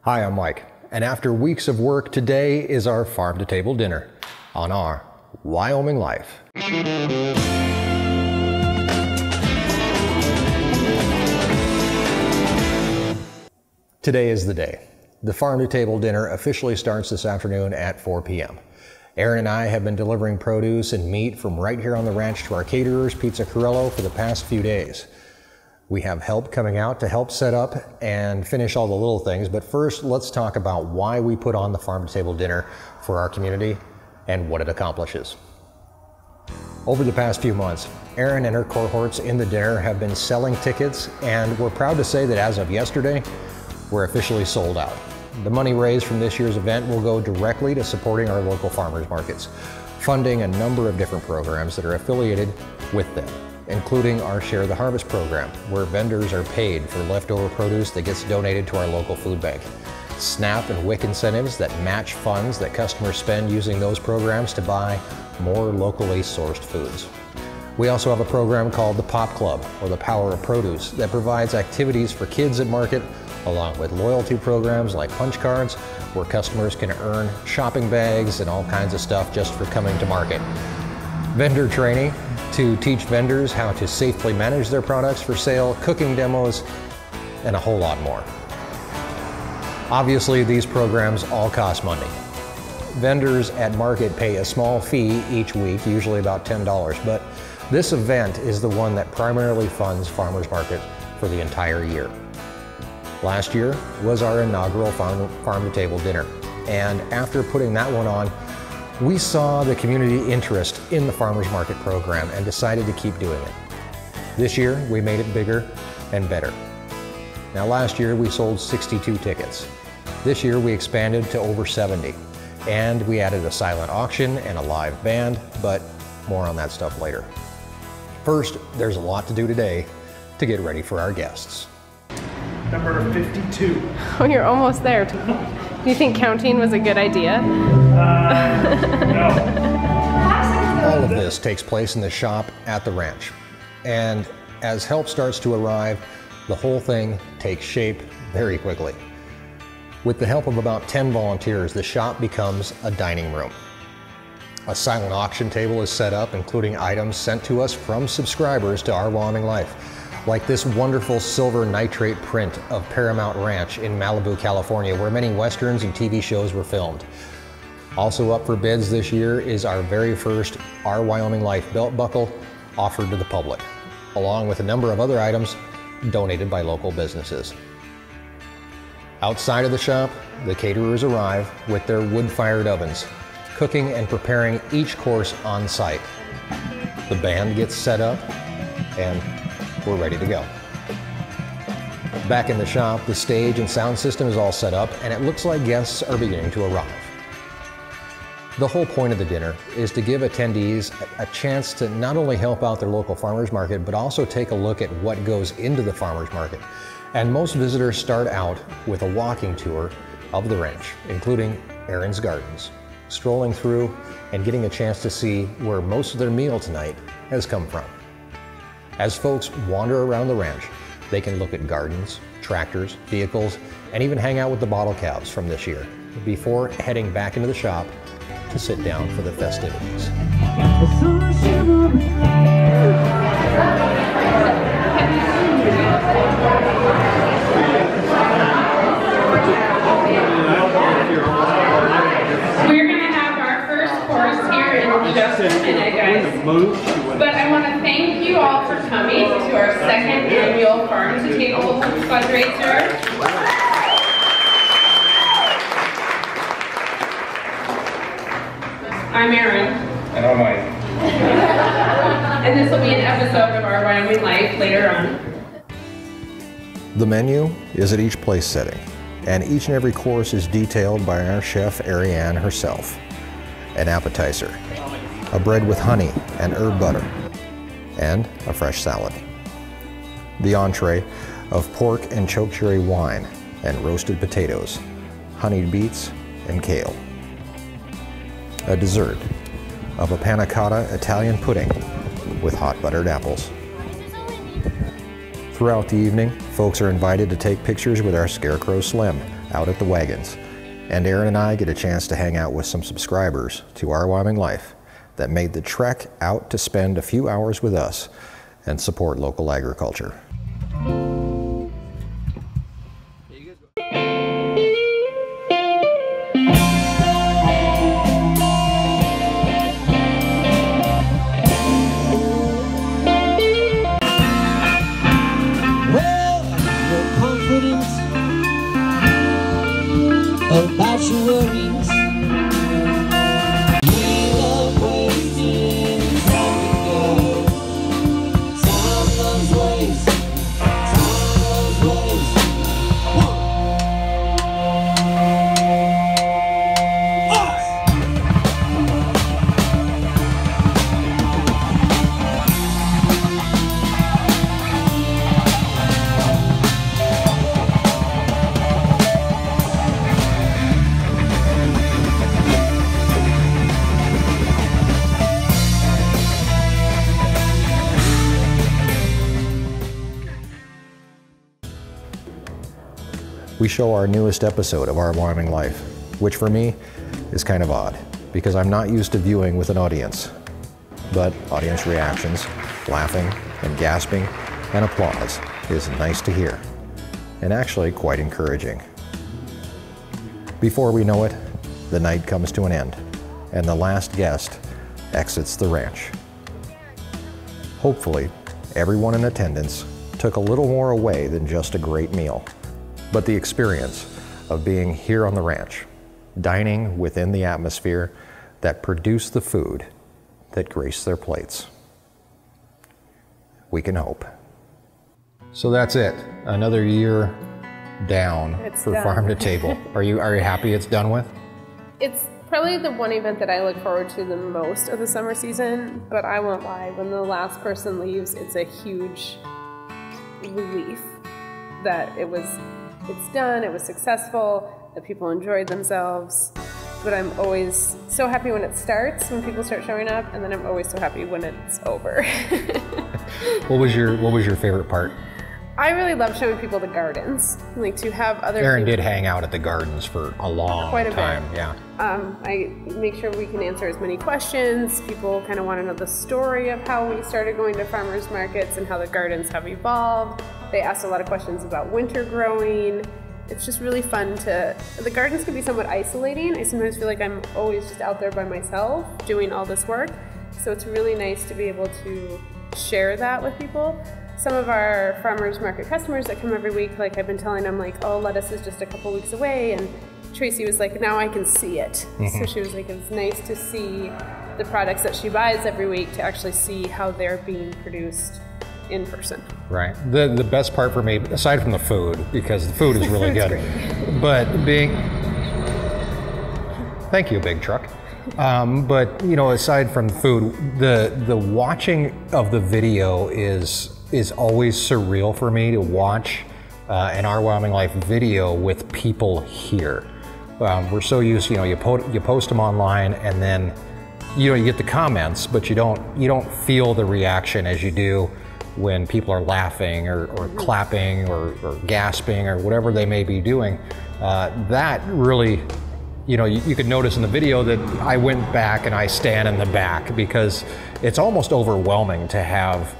Hi, I'm Mike, and after weeks of work, today is our farm-to-table dinner on our Wyoming Life. Today is the day. The farm-to-table dinner officially starts this afternoon at 4 p.m. Erin and I have been delivering produce and meat from right here on the ranch to our caterers, Pizza Corello, for the past few days. We have help coming out to help set up and finish all the little things, but first let's talk about why we put on the farm-to-table dinner for our community and what it accomplishes. Over the past few months, Erin and her cohorts in the dinner have been selling tickets, and we're proud to say that as of yesterday, we're officially sold out. The money raised from this year's event will go directly to supporting our local farmers markets, funding a number of different programs that are affiliated with them, including our Share the Harvest program, where vendors are paid for leftover produce that gets donated to our local food bank. SNAP and WIC incentives that match funds that customers spend using those programs to buy more locally sourced foods. We also have a program called the POP Club, or the Power of Produce, that provides activities for kids at market, along with loyalty programs like punch cards, where customers can earn shopping bags and all kinds of stuff just for coming to market. Vendor training to teach vendors how to safely manage their products for sale, cooking demos, and a whole lot more. Obviously, these programs all cost money. Vendors at market pay a small fee each week, usually about $10, but this event is the one that primarily funds farmers market for the entire year. Last year was our inaugural farm-to-table dinner, and after putting that one on, we saw the community interest in the farmers market program and decided to keep doing it. This year, we made it bigger and better. Now, last year, we sold 62 tickets. This year, we expanded to over 70, and we added a silent auction and a live band, but more on that stuff later. First, there's a lot to do today to get ready for our guests. Number 52. Oh, you're almost there. Do you think counting was a good idea? No. All of this takes place in the shop at the ranch. And as help starts to arrive, the whole thing takes shape very quickly. With the help of about 10 volunteers, the shop becomes a dining room. A silent auction table is set up, including items sent to us from subscribers to our Wyoming Life, like this wonderful silver nitrate print of Paramount Ranch in Malibu, California, where many westerns and TV shows were filmed. Also up for bids this year is our very first Our Wyoming Life belt buckle offered to the public, along with a number of other items donated by local businesses. Outside of the shop, the caterers arrive with their wood-fired ovens, cooking and preparing each course on site. The band gets set up, and we're ready to go. Back in the shop, the stage and sound system is all set up, and it looks like guests are beginning to arrive. The whole point of the dinner is to give attendees a chance to not only help out their local farmers market, but also take a look at what goes into the farmers market. And most visitors start out with a walking tour of the ranch, including Erin's gardens, strolling through and getting a chance to see where most of their meal tonight has come from. As folks wander around the ranch, they can look at gardens, tractors, vehicles, and even hang out with the bottle calves from this year before heading back into the shop to sit down for the festivities. We're going to have our first course here in just a minute, guys. But I want to thank you all for coming to our second annual Farm-to-Table fundraiser. I'm Erin. And I'm Mike. And this will be an episode of Our Wyoming Life later on. The menu is at each place setting, and each and every course is detailed by our chef, Erin herself. An appetizer, a bread with honey and herb butter, and a fresh salad. The entree of pork and chokecherry wine and roasted potatoes, honeyed beets, and kale. A dessert of a panna cotta Italian pudding with hot buttered apples. Throughout the evening, folks are invited to take pictures with our Scarecrow Slim, out at the wagons. And Erin and I get a chance to hang out with some subscribers to Our Wyoming Life that made the trek out to spend a few hours with us and support local agriculture. About your worries, we love wasting time together. Time loves waste, time loves waste. We show our newest episode of Our Wyoming Life, which for me is kind of odd because I'm not used to viewing with an audience. But audience reactions, laughing and gasping and applause is nice to hear and actually quite encouraging. Before we know it, the night comes to an end and the last guest exits the ranch. Hopefully, everyone in attendance took a little more away than just a great meal, but the experience of being here on the ranch, dining within the atmosphere that produced the food that graced their plates. We can hope. So that's it. Another year down for Farm to Table. Are you happy it's done with? It's probably the one event that I look forward to the most of the summer season, but I won't lie, when the last person leaves, it's a huge relief that it's done, it was successful, that people enjoyed themselves. But I'm always so happy when it starts, when people start showing up, and then I'm always so happy when it's over. What was your favorite part? I really love showing people the gardens, like to have other Erin people. did hang out at the gardens for a long Quite a time. bit. Yeah. I make sure we can answer as many questions. People kind of want to know the story of how we started going to farmers markets and how the gardens have evolved. They asked a lot of questions about winter growing. It's just really fun the gardens can be somewhat isolating. I sometimes feel like I'm always just out there by myself doing all this work. So it's really nice to be able to share that with people. Some of our farmers market customers that come every week, like I've been telling them, like, oh, lettuce is just a couple weeks away, and Tracy was like, now I can see it. So she was like, it's nice to see the products that she buys every week, to actually see how they're being produced in person. Right. The best part for me, aside from the food, because the food is really good, but thank you, big truck. But you know, aside from the food, the watching of the video is always surreal for me, to watch an Our Wyoming Life video with people here. We're so used, you know, you post them online, and then you get the comments, but you don't feel the reaction as you do when people are laughing or clapping or gasping or whatever they may be doing. That really, you could notice in the video that I went back and I stand in the back, because it's almost overwhelming to have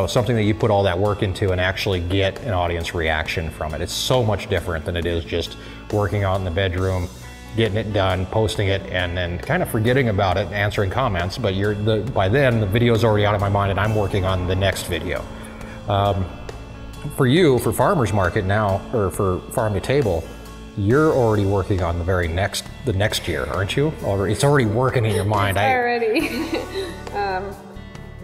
something that you put all that work into and actually get an audience reaction from it. It's so much different than it is just working out in the bedroom, getting it done, posting it, and then kind of forgetting about it and answering comments. But by then the video's already out of my mind and I'm working on the next video. For you, for Farmers Market now, or for Farm to Table, you're already working on the next year, aren't you? It's already working in your mind. Already.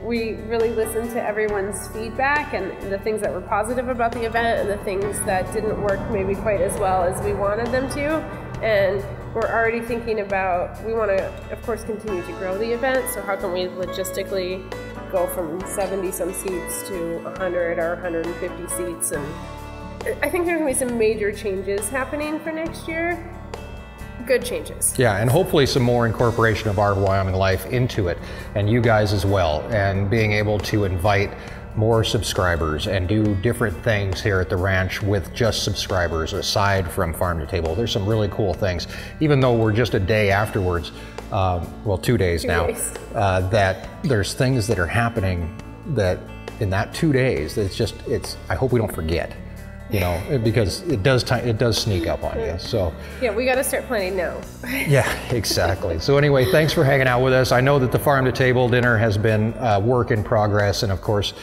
We really listened to everyone's feedback and the things that were positive about the event and the things that didn't work maybe quite as well as we wanted them to. And we're already thinking about, we want to, of course, continue to grow the event. So how can we logistically go from 70 some seats to 100 or 150 seats? And I think there's going to be some major changes happening for next year. Good changes. Yeah, and hopefully some more incorporation of Our Wyoming Life into it, and you guys as well, and being able to invite more subscribers and do different things here at the ranch with just subscribers aside from farm to table. There's some really cool things, even though we're just a day afterwards, well, 2 days now, that there's things that are happening that in that 2 days, I hope we don't forget, you know, because it does sneak up on you. So yeah, we got to start planning now. yeah, exactly. So anyway, thanks for hanging out with us. I know that the farm to table dinner has been work in progress, and of course,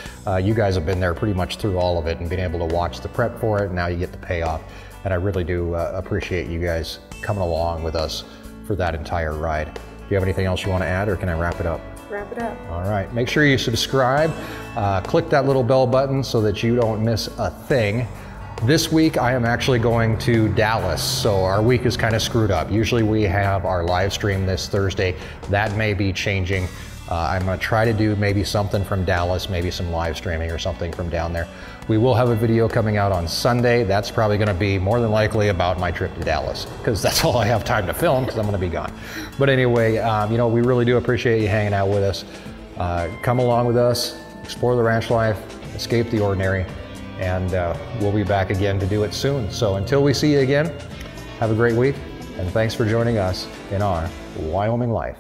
you guys have been there pretty much through all of it and been able to watch the prep for it, and now you get the payoff. And I really do appreciate you guys coming along with us for that entire ride. Do you have anything else you want to add, or can I wrap it up? Wrap it up. All right, make sure you subscribe, click that little bell button so that you don't miss a thing. This week I am actually going to Dallas, so our week is kind of screwed up. Usually we have our live stream this Thursday. That may be changing. I'm going to try to do maybe something from Dallas, maybe some live streaming or something from down there. We will have a video coming out on Sunday. That's probably going to be more than likely about my trip to Dallas, because that's all I have time to film, because I'm going to be gone. But anyway, you know, we really do appreciate you hanging out with us. Come along with us, explore the ranch life, escape the ordinary, and we'll be back again to do it soon. So until we see you again, have a great week, and thanks for joining us in our Wyoming Life.